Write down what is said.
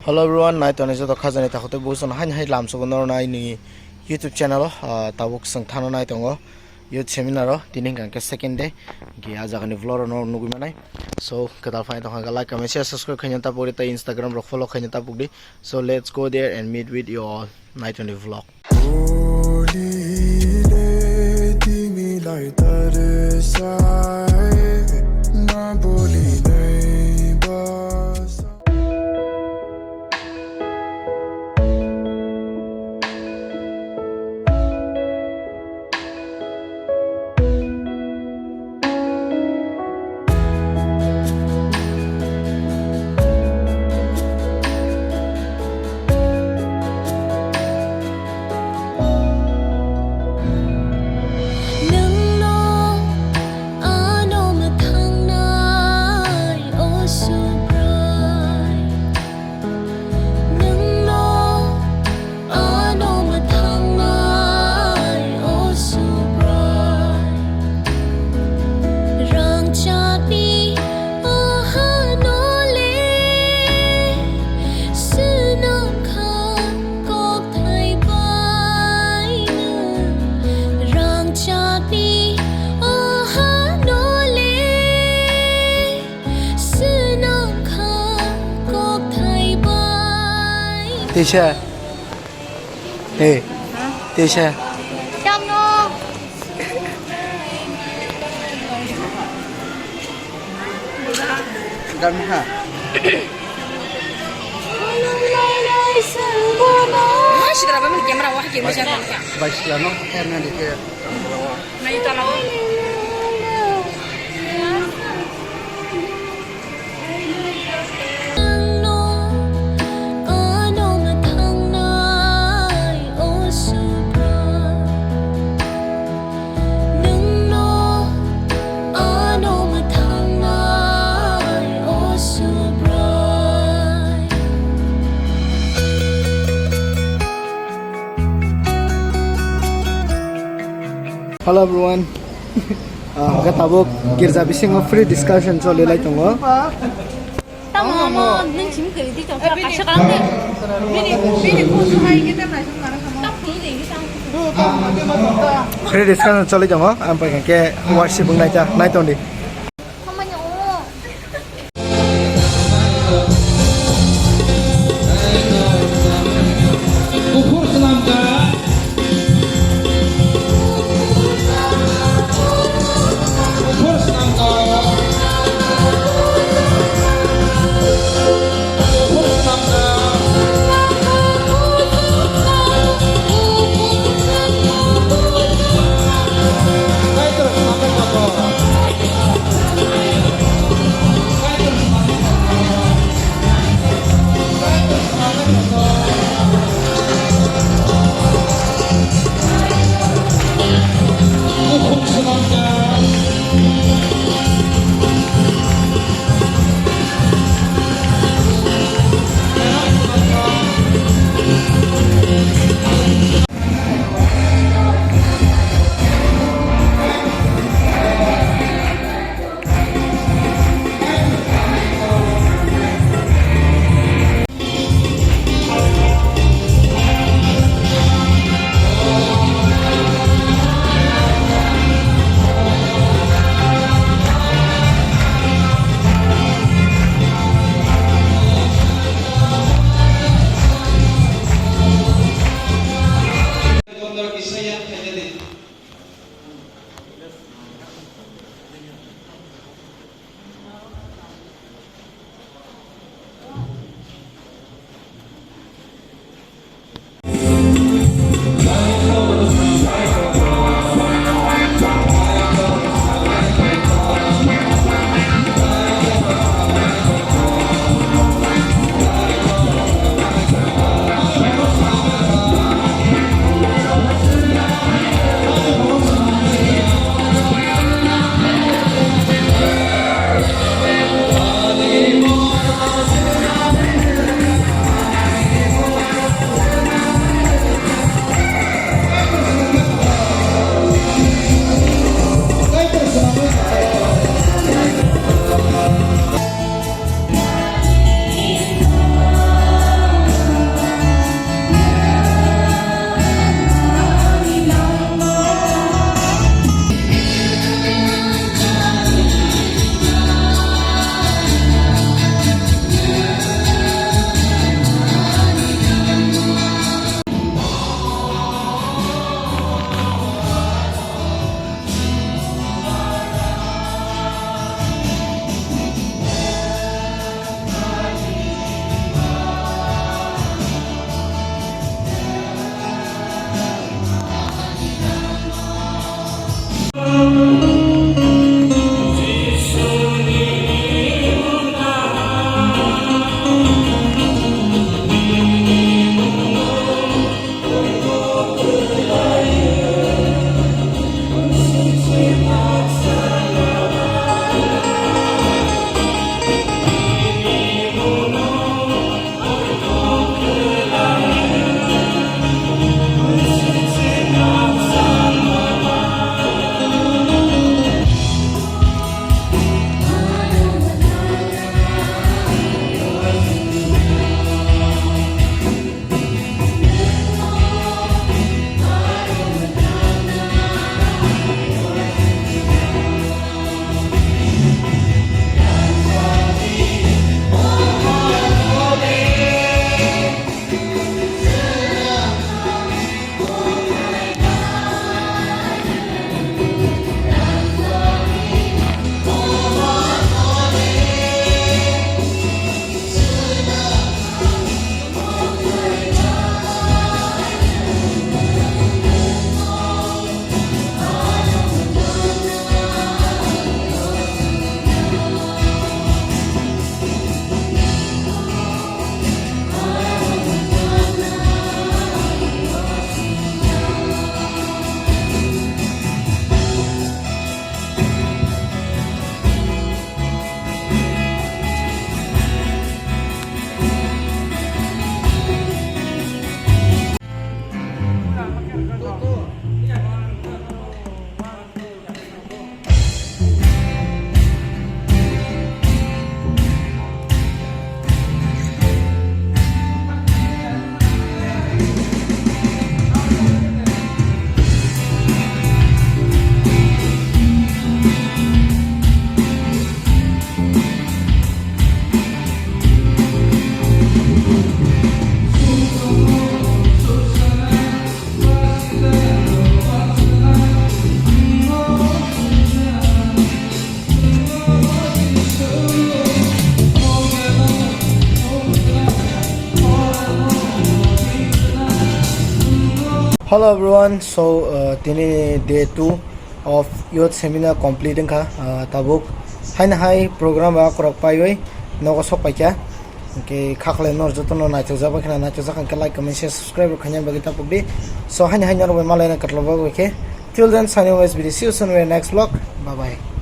Hello everyone, night on is the cousin at the bus on Hanhai Lam so no YouTube channel, Tawuk Sang Tano night on youth seminar, Tining and second day, Giazan vlog no Nugumanai. So Katal find a like and share subscribe Kanyata Purita Instagram or follow Kanyata Pugdi. So let's go there and meet with you all night on the vlog. Tisha, hey, Tisha. Gamha. Sudah berapa kamera wah kamera siapa? Baik lah no, karena dia. Nah itu lah. Hello everyone. Katabok girja bising free discussion chole lai tongo. Tama ning chim kiri di chong kasha kalang de. Bini kusu hai kita na chong na kamu. Tak perlu deh sang. Free discussion chole tongo. Ampai ke worship ngai cha nai tondi. Hello everyone. So tini day 2 of youth seminar completing ka tabuk hai program ba korak paioi nogo sok paikya ke khakle nor jotono na chajaba khana na chajakan ka like comment share subscribe khanya bagi tapuk di so hai nor malai na katlo ba ke till then signing SBD see you soon in the next vlog. Bye bye.